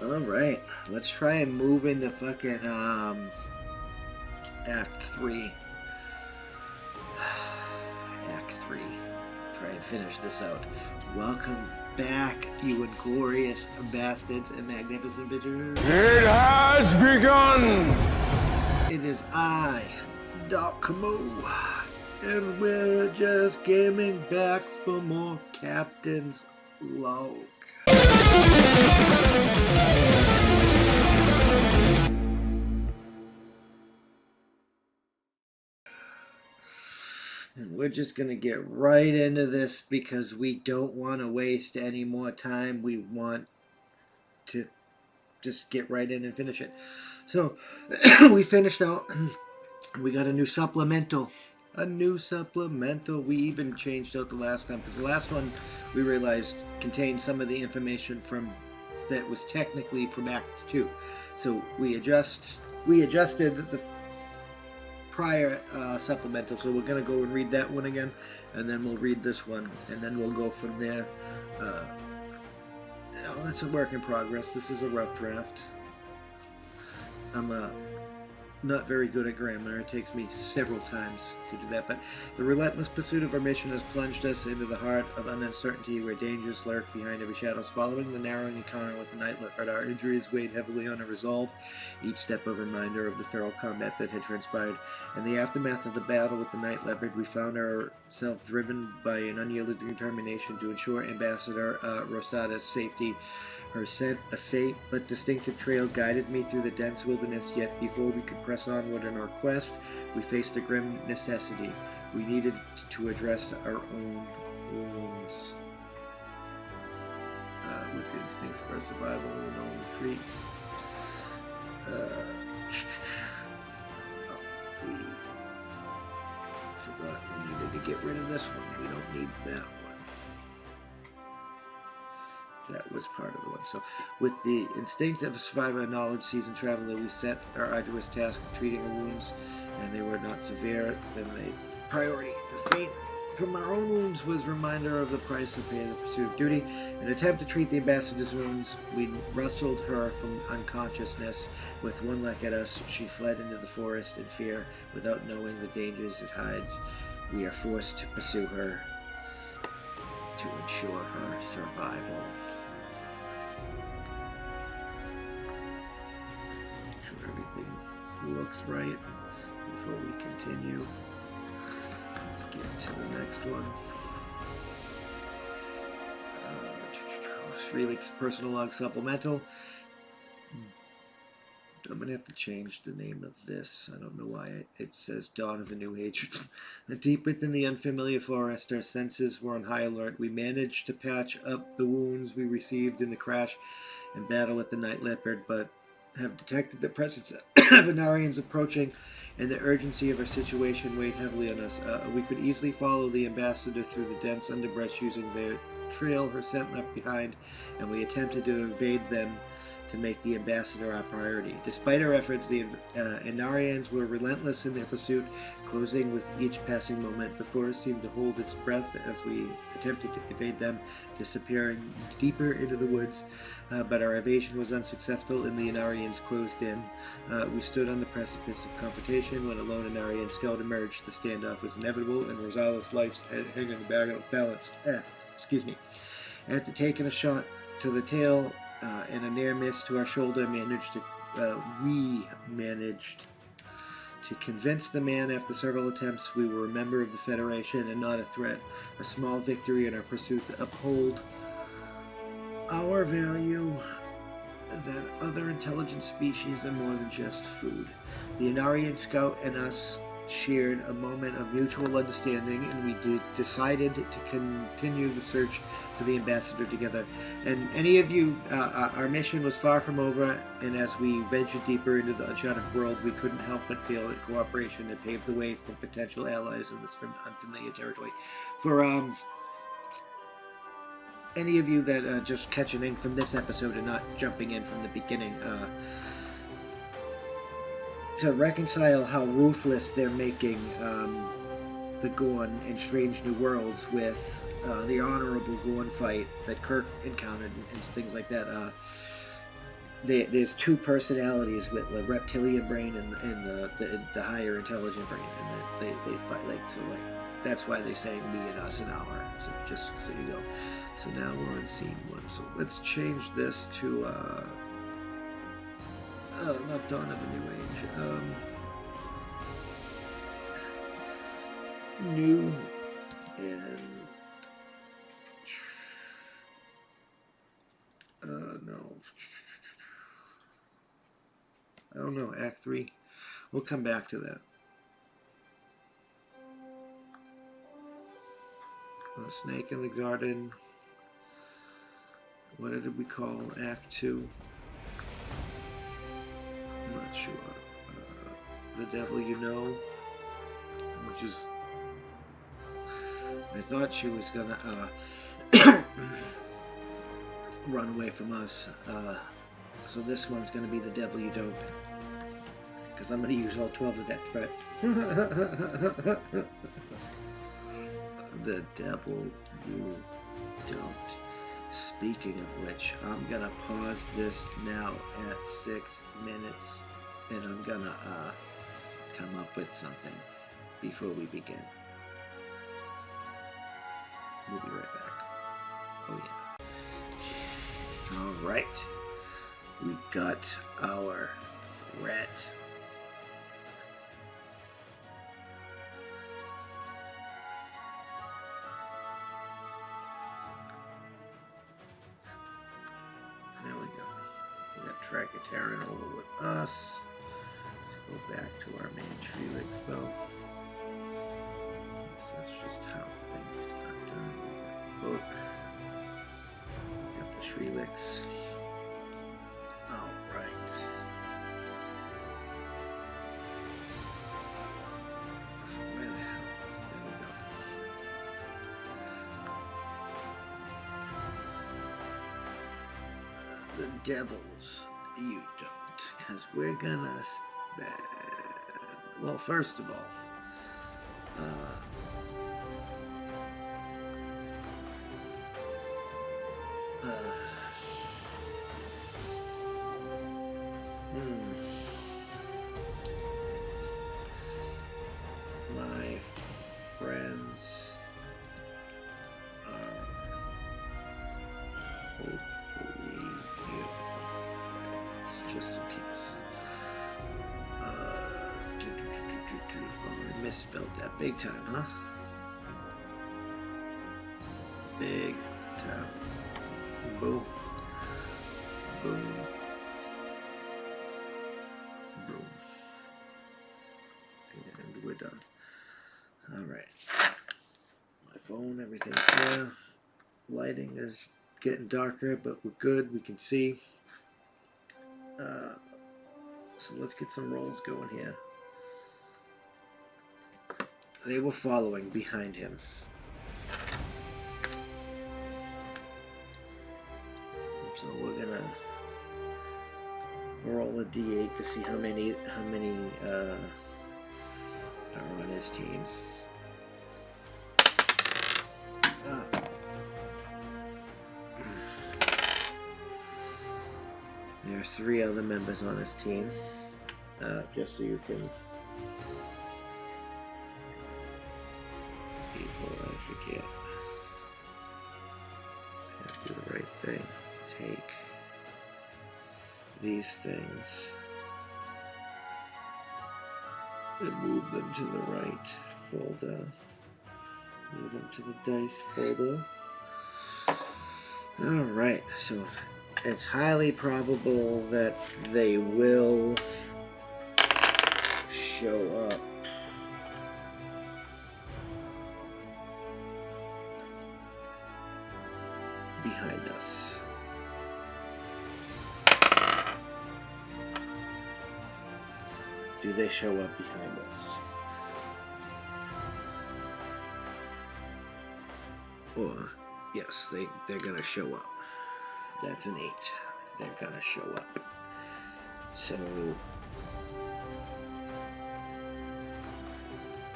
Alright, let's try and move into fucking, Act 3. Act 3. Try and finish this out. Welcome back, you inglorious bastards and magnificent bitches. It has begun! It is I, Dakota, and we're just gaming back for more Captain's Log. And we're just going to get right into this because we don't want to waste any more time. We want to just get right in and finish it. So, we finished out. We got a new supplemental. We even changed out the last time because the last one we realized contained some of the information from that was technically from Act 2. So we adjusted the prior supplemental. So we're going to go and read that one again, and then we'll read this one, and then we'll go from there. It's a work in progress. This is a rough draft. I'm not very good at grammar. It takes me several times to do that, but the relentless pursuit of our mission has plunged us into the heart of uncertainty where dangers lurk behind every shadow. Following the narrowing encounter with the Night Leopard, our injuries weighed heavily on our resolve, each step a reminder of the feral combat that had transpired. In the aftermath of the battle with the Night Leopard, we found ourselves driven by an unyielding determination to ensure Ambassador Rosada's safety. Her scent, a faint but distinctive trail, guided me through the dense wilderness, yet before we could press onward in our quest, we faced a grim necessity. We needed to address our own wounds. With instincts for survival and no retreat. We forgot we needed to get rid of this one. We don't need that one. That was part of the one. So, with the instinct of a survivor and knowledge seasoned traveler, we set our arduous task of treating our wounds, and they were not severe. Then the priority, the faint from our own wounds, was a reminder of the price of pay in the pursuit of duty. In an attempt to treat the ambassador's wounds, we wrestled her from unconsciousness. With one look at us, she fled into the forest in fear, without knowing the dangers it hides. We are forced to pursue her to ensure her survival. Make sure everything looks right before we continue. Let's get to the next one. Streelix Personal Log Supplemental. I'm going to have to change the name of this. I don't know why it says Dawn of a New Hatred. Deep within the unfamiliar forest, our senses were on high alert. We managed to patch up the wounds we received in the crash and battle with the Night Leopard, but have detected the presence of Venarians approaching, and the urgency of our situation weighed heavily on us. We could easily follow the ambassador through the dense underbrush using their trail her scent left behind, and we attempted to evade them to make the ambassador our priority. Despite our efforts, the Inarians were relentless in their pursuit, closing with each passing moment. The forest seemed to hold its breath as we attempted to evade them, disappearing deeper into the woods, but our evasion was unsuccessful and the Inarians closed in. We stood on the precipice of confrontation when a lone Inarian scout emerged. The standoff was inevitable, and Rosala's life hung on the balance. After taking a shot to the tail, and a near miss to our shoulder, we managed to convince the man after several attempts we were a member of the Federation and not a threat. A small victory in our pursuit to uphold our value that other intelligent species are more than just food. The Inarian scout and us shared a moment of mutual understanding, and we decided to continue the search for the ambassador together. And any of you, our mission was far from over, and as we ventured deeper into the uncharted world, we couldn't help but feel that cooperation had paved the way for potential allies in this unfamiliar territory. For any of you that are just catching in from this episode and not jumping in from the beginning, to reconcile how ruthless they're making the Gorn in Strange New Worlds with the honorable Gorn fight that Kirk encountered and things like that. there's two personalities with the reptilian brain and the higher intelligent brain, and they fight that's why they say me and us an hour. So just so you know. So now we're on scene 1. So let's change this to not Dawn of a New Age. New and no. I don't know, Act 3. We'll come back to that. A Snake in the Garden. What did we call Act 2? I'm not sure. The Devil You Know, which is... I thought she was gonna run away from us. So this one's gonna be The Devil You Don't. Because I'm gonna use all 12 of that threat. The Devil You Don't. Speaking of which, I'm gonna pause this now at 6 minutes, and I'm gonna come up with something before we begin. We'll be right back. Oh yeah. Alright. We got our threat. There we go. We got Trackateran over with us. Let's go back to our main Trelix though. So that's just how things are done. We got the book. We got the Trelix. Alright. Where the hell? There we go. The Devils You Don't. Because we're gonna spend... Well, first of all, my friends are hopefully your friends, just in case. Oh, I misspelled that big time, huh? Big time. Boom. Boom. Boom. And we're done. Alright. My phone, everything's there. Lighting is getting darker, but we're good. We can see. So let's get some rolls going here. They were following behind him. So we're gonna roll a d8 to see how many are on his team. There are 3 other members on his team. Just so you can. People, I forget. I have to do the right thing. Take these things and move them to the right folder. Move them to the dice folder. Alright, so it's highly probable that they will show up. Behind us. Do they show up behind us? Or, yes, they're gonna show up. That's an 8. They're gonna show up. So,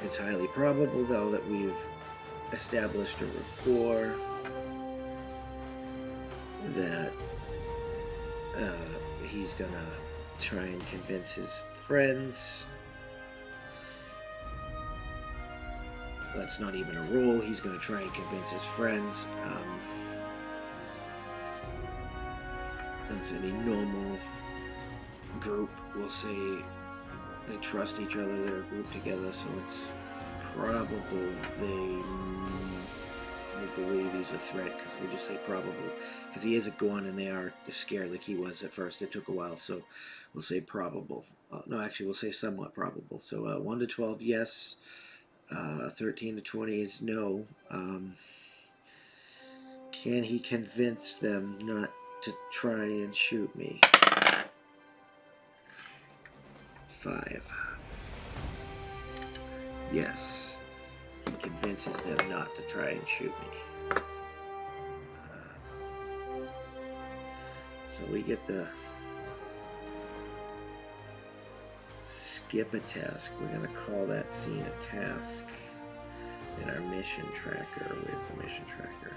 it's highly probable, though, that we've established a rapport that he's gonna try and convince his friends. That's not even a roll. He's gonna try and convince his friends. As any normal group will say, they trust each other, they're a group together, so it's probable they will believe he's a threat, because we'll just say probable, because he isn't gone and they are scared like he was at first. It took a while, so we'll say probable. No, actually, we'll say somewhat probable. So 1 to 12, yes. 13 to 20 is no. Can he convince them not to try and shoot me? 5. Yes. He convinces them not to try and shoot me. So we get to skip a task. We're going to call that scene a task in our mission tracker. Where's the mission tracker?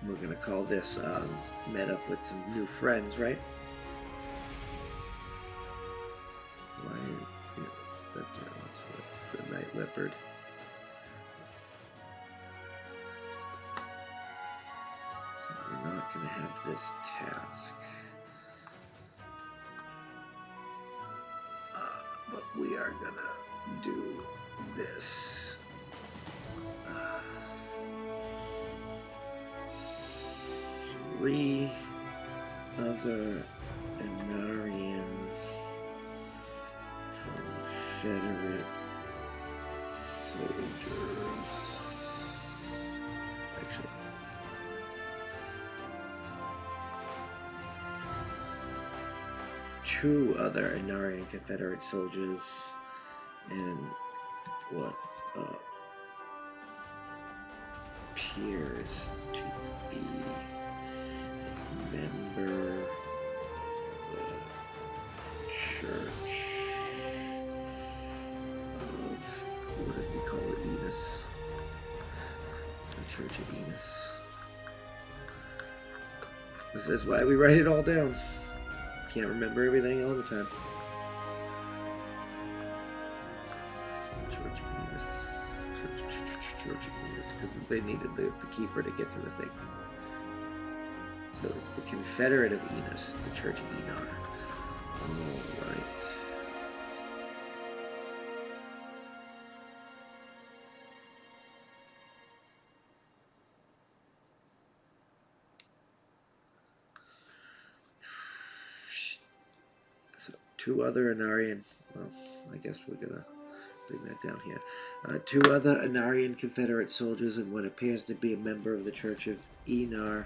We're going to call this met up with some new friends, right? Why? Yeah, that's the right one. So it's the Night Leopard. So we're not going to have this task. But we are going to do this. 3 other Inarian Confederate soldiers. Actually, two other Inarian Confederate soldiers, and what appears to be a member of the Church of, what did we call it, Enos? The Church of Enos. This is why we write it all down. Can't remember everything all the time. Church of Enos. Church of Enos, because they needed the keeper to get through the thing. So it's the Confederate of Enos, the Church of Enar. Alright. So, two other Inarian, well, I guess we're gonna bring that down here. 2 other Inarian Confederate soldiers and what appears to be a member of the Church of Enar.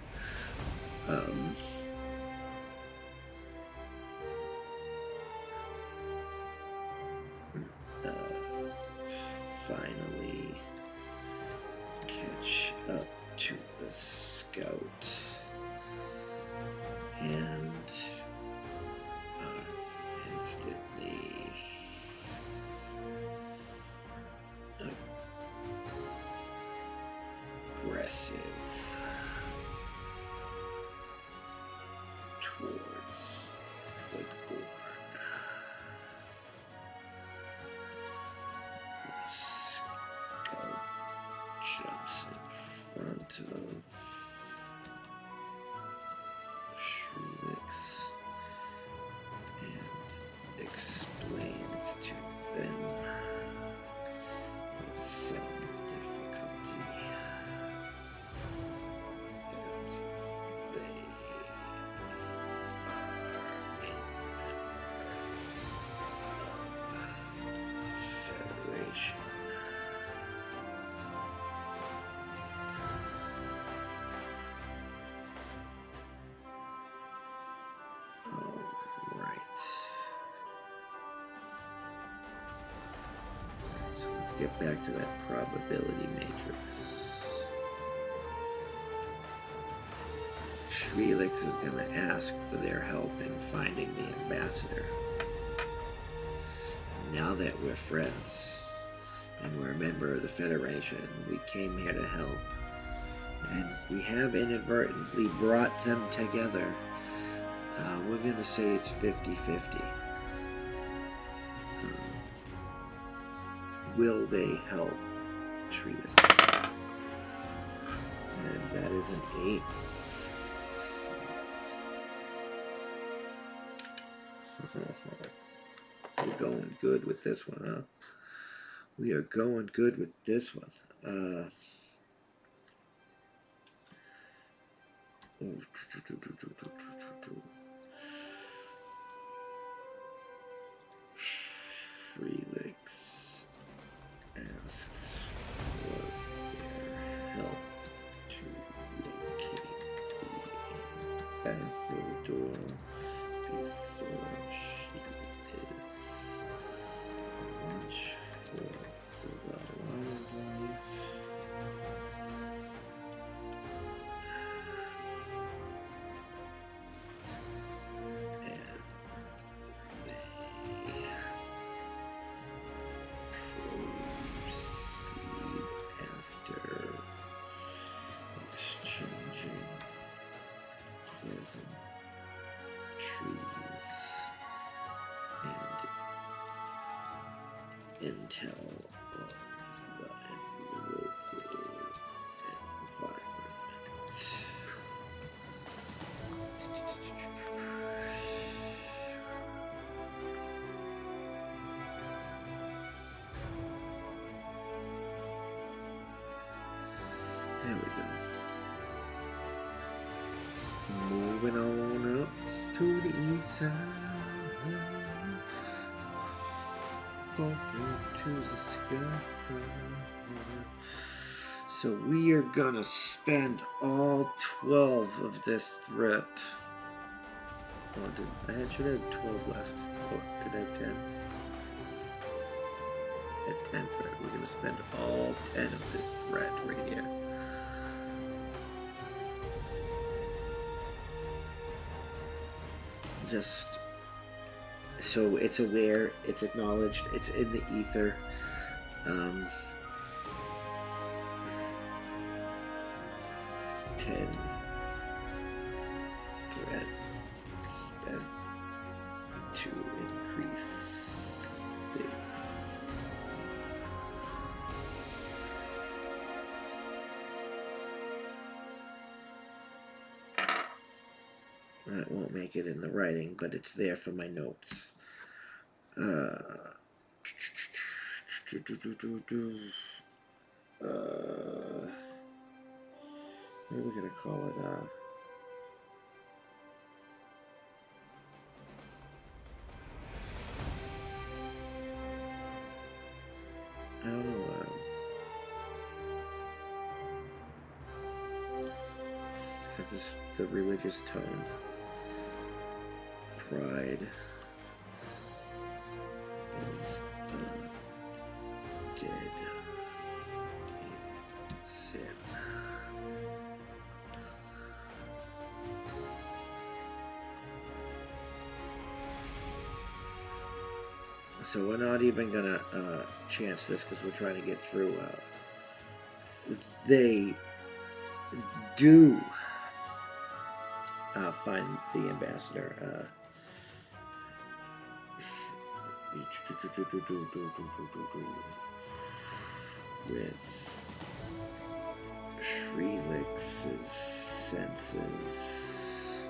Finally catch up to the scout and instantly aggressive towards the board. The scout jumps in front of Shrelix and explains to them with some difficulty that they Federation. Alright. So let's get back to that probability matrix. Shrelix is going to ask for their help in finding the ambassador. Now that we're friends and we're a member of the Federation, we came here to help. and we have inadvertently brought them together. We're going to say it's 50-50. Will they help Trelix? And that is an 8. We're going good with this one, huh? We are going good with this one. Felix asks for their help to locate the ambassador before she is lunch for the wildlife. Intel on the local environment. There we go. Moving on up to the east side. To the sky. So we are gonna spend all 12 of this threat. Oh, I should have 12 left. Oh, did I have 10? At 10 threat, we're gonna spend all 10 of this threat right here. Just so it's aware, it's acknowledged, it's in the ether. 10 threat spent to increase stakes. That won't make it in the writing, but it's there for my notes. What are we gonna call it? I don't know. Because it's the religious tone. Pride is dead sin. So we're not even gonna chance this because we're trying to get through. They do find the ambassador. With Shrelix's senses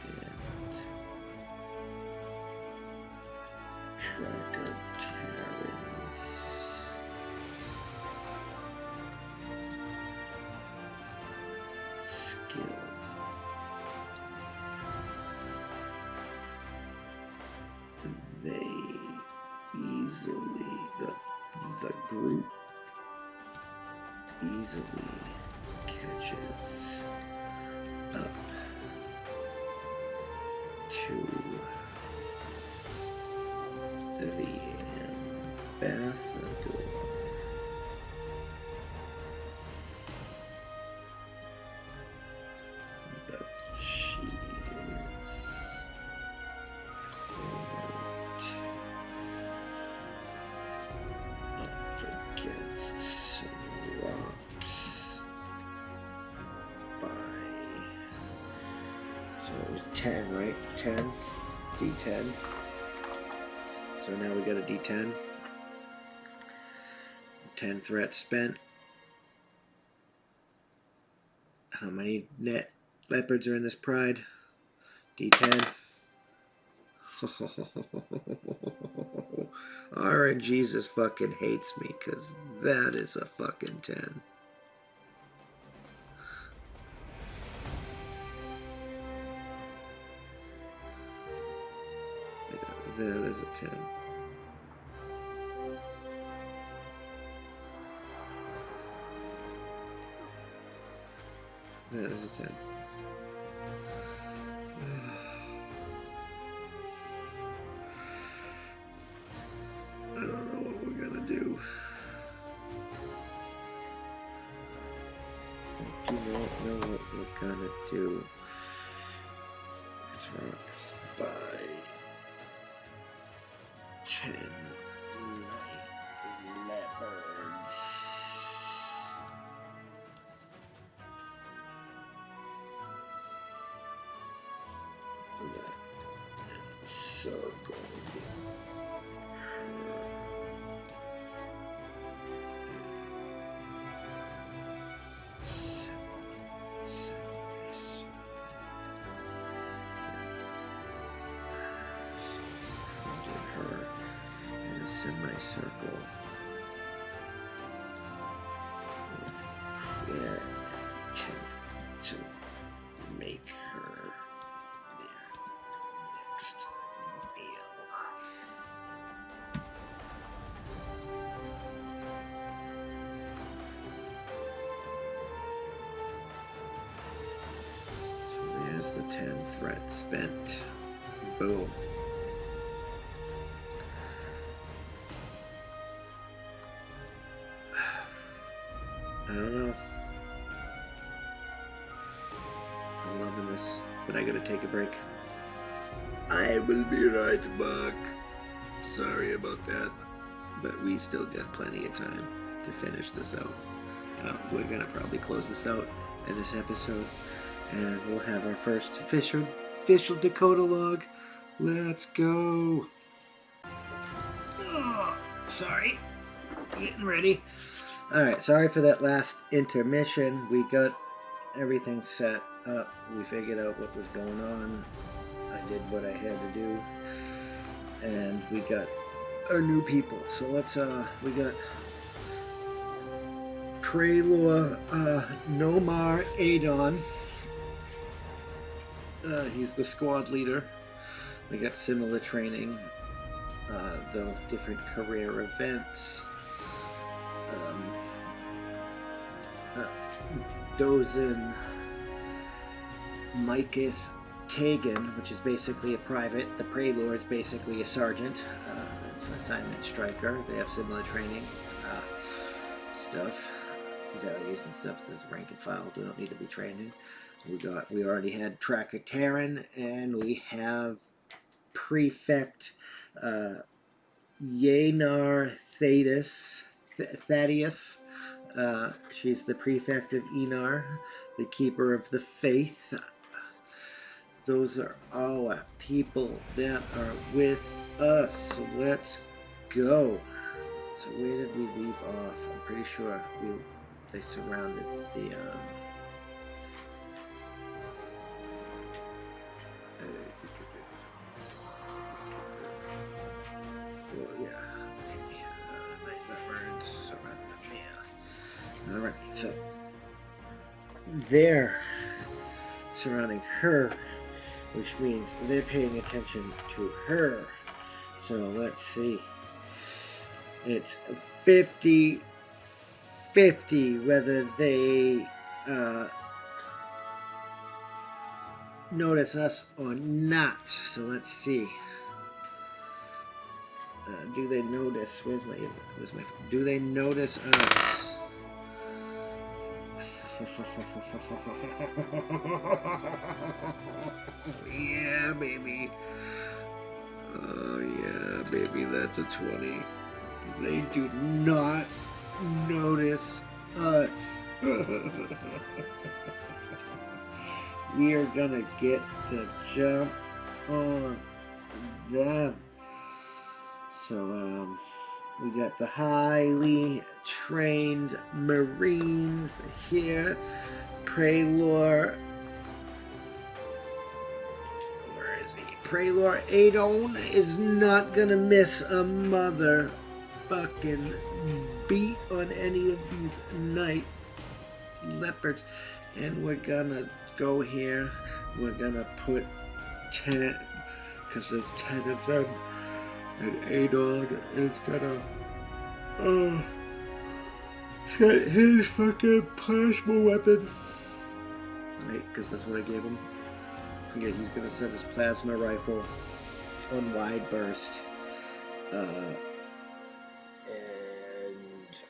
and Tracker Terran's skill. They easily, the group easily catches up to the ambassador. But she is up against some rocks. So it was 10, right? 10. D10. So now we got a D10. 10 threats spent. How many net leopards are in this pride? D10. RNGesus fucking hates me because that is a fucking 10. Yeah, that is a 10. That is a 10. I don't know what we're gonna do. I do not know what we're gonna do. It's rocks by 10 night leopards. That's so good. Semicircle with clear attempt to make her their next meal. So there's the 10 threat spent. Boom. I don't know. I'm loving this, but I gotta take a break. I will be right back. Sorry about that, but we still got plenty of time to finish this out. We're gonna probably close this out in this episode, and we'll have our first official Dakota log. Let's go. Oh, sorry, getting ready. Alright, sorry for that last intermission. We got everything set up. We figured out what was going on. I did what I had to do. And we got our new people. So let's, we got Praelor Nomar Adon. He's the squad leader. We got similar training, though different career events. Dozin Micus Tegan, which is basically a private. The Praelor is basically a sergeant. That's an assignment striker. They have similar training stuff, values and stuff. There's rank and file. We don't need to be training. We already had Tracker Terran, and we have Prefect Yenar Thaddeus. She's the prefect of Enar, the keeper of the faith. Those are our people that are with us. So let's go. So where did we leave off? I'm pretty sure they surrounded the well, yeah. Okay. Night leopards surrounded them. Yeah. All right. So they're surrounding her, which means they're paying attention to her. So let's see. It's 50-50 whether they notice us or not. So let's see. Do they notice? Where's my? Do they notice us? Yeah, baby. Oh yeah, baby. That's a 20. They do not notice us. we are gonna get the jump on them. So, we got the highly trained Marines here. Praelor. Where is he? Praelor Adon is not gonna miss a motherfucking beat on any of these night leopards. And we're gonna go here. We're gonna put 10, because there's 10 of them. And Adon is gonna set his fucking plasma weapon. Right, because that's what I gave him. Yeah, he's gonna set his plasma rifle on wide burst. And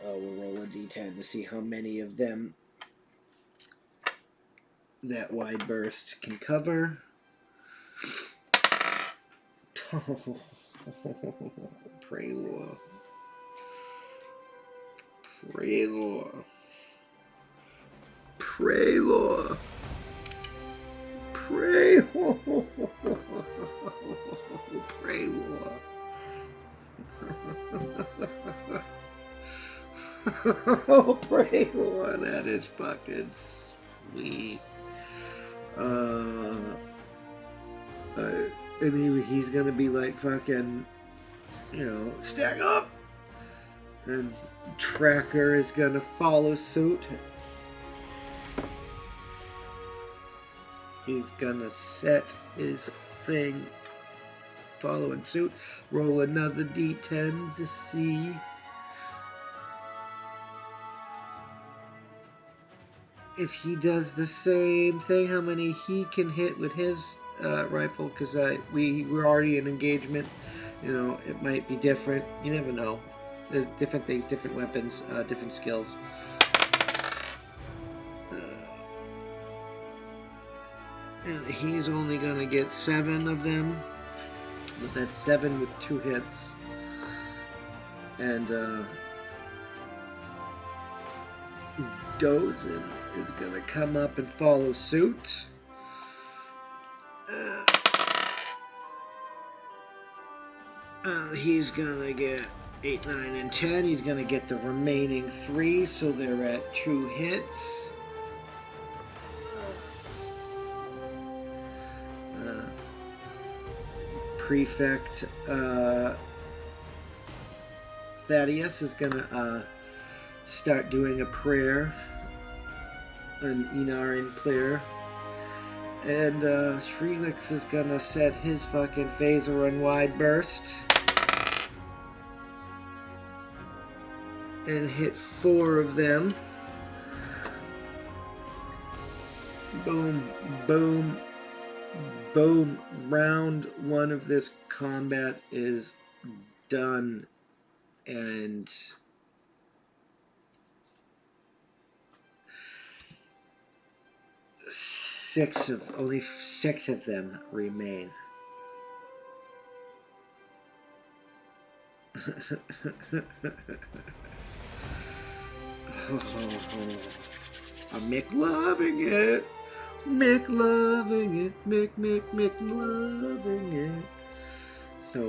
we'll roll a d10 to see how many of them that wide burst can cover. Praelor. Praelor. Praelor. Praelor. Praelor. Oh, Praelor, that is fucking sweet. And he's gonna be like fucking, stack up. And Tracker is gonna follow suit. He's gonna set his thing following suit. Roll another d10 to see if he does the same thing, how many he can hit with his rifle, because we're already in engagement. It might be different. You never know. There's different things, different weapons, different skills. And he's only gonna get 7 of them, but that's 7 with 2 hits. And Dozen is gonna come up and follow suit. He's gonna get 8, 9, and 10. He's gonna get the remaining 3, so they're at 2 hits. Prefect Thaddeus is gonna start doing a prayer, an Enarin prayer, and Shrelix is gonna set his fucking phaser on wide burst and hit 4 of them. Boom, boom, boom. Round 1 of this combat is done, and only 6 of them remain. I'm McLoving it. McLoving it. McLoving it. So,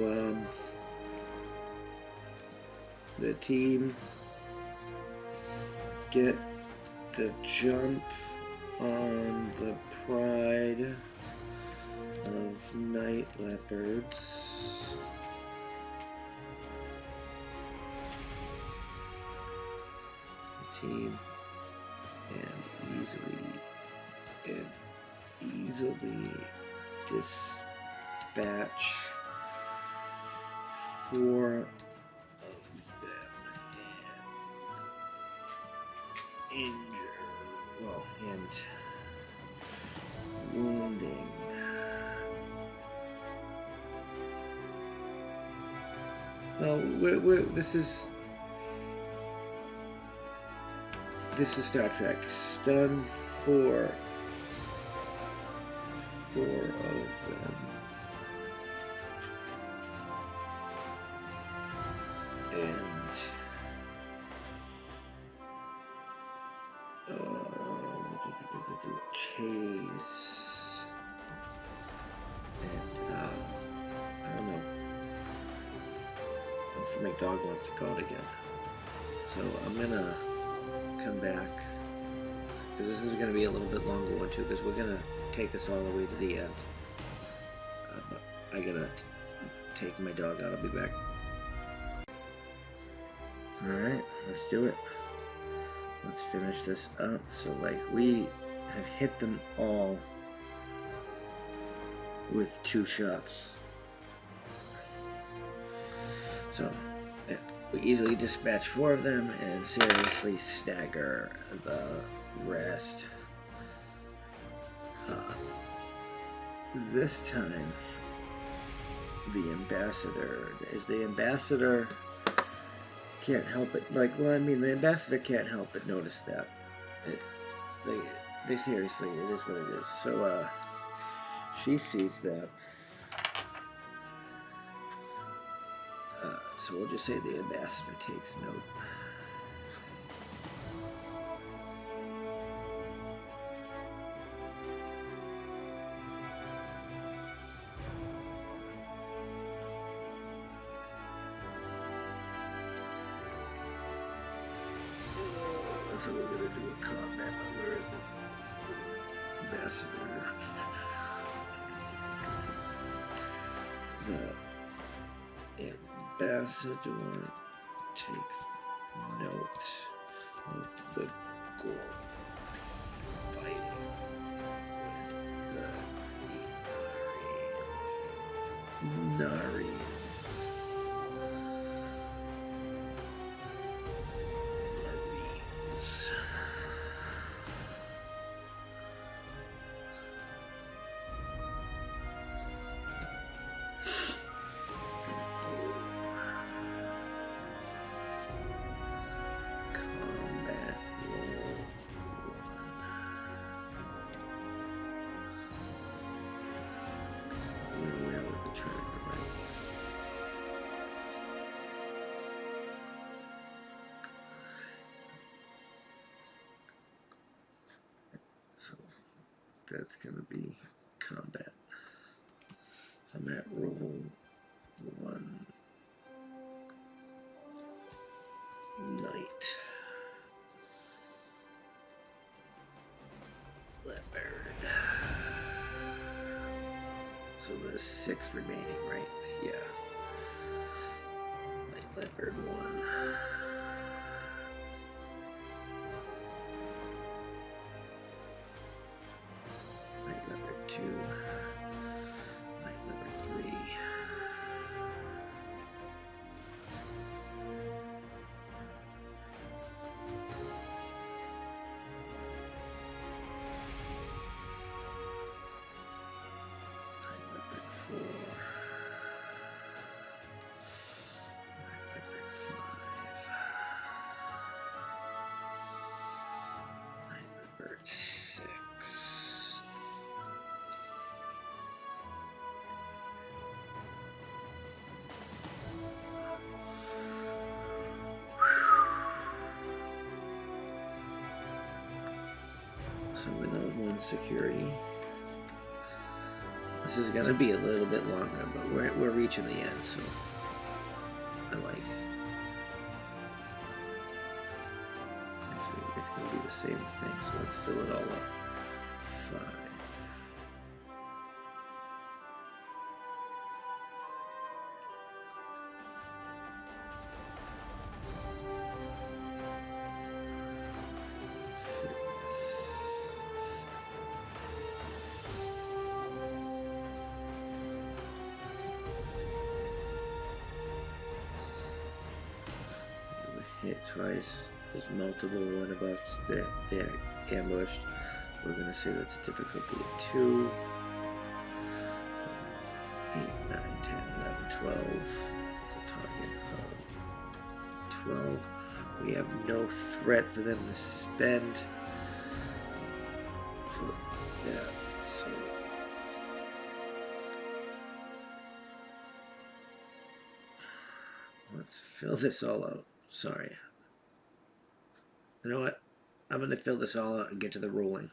the team get the jump on the pride of night leopards. The team and easily dispatch 4 of them and injure, and wounding. No, this is Star Trek. Stun 4 of them. And chase my dog wants to go out again. So I'm gonna come back, because this is gonna be a little bit longer one too, because we're gonna take this all the way to the end. But I gotta take my dog out. I'll be back. Alright, let's do it. Let's finish this up. So like we have hit them all with 2 shots. So we easily dispatch 4 of them and seriously stagger the rest. This time, the ambassador can't help it. Like, well, I mean, the ambassador can't help but notice that. They seriously, it is what it is. So, she sees that. So we'll just say the ambassador takes note. So we're going to do a combat. Where is it? Ambassador. The ambassador takes note of the goal fighting with the Nari. So that's going to be combat. I'm at roll 1. Knight. Leopard. So there's 6 remaining, right? Yeah. Knight Leopard 1. Knight Leopard 2. Knight Leopard 3. So without 1 security, this is gonna be a little bit longer, but we're reaching the end, so I like. Actually, it's gonna be the same thing, so let's fill it all up. 5. Hit twice. There's multiple one of us that they're ambushed. We're gonna say that's a difficulty of 2. 8, 9, 10, 11, 12. It's a target of 12. We have no threat for them to spend. Yeah, so let's fill this all out. Sorry. You know what? I'm going to fill this all out and get to the rolling.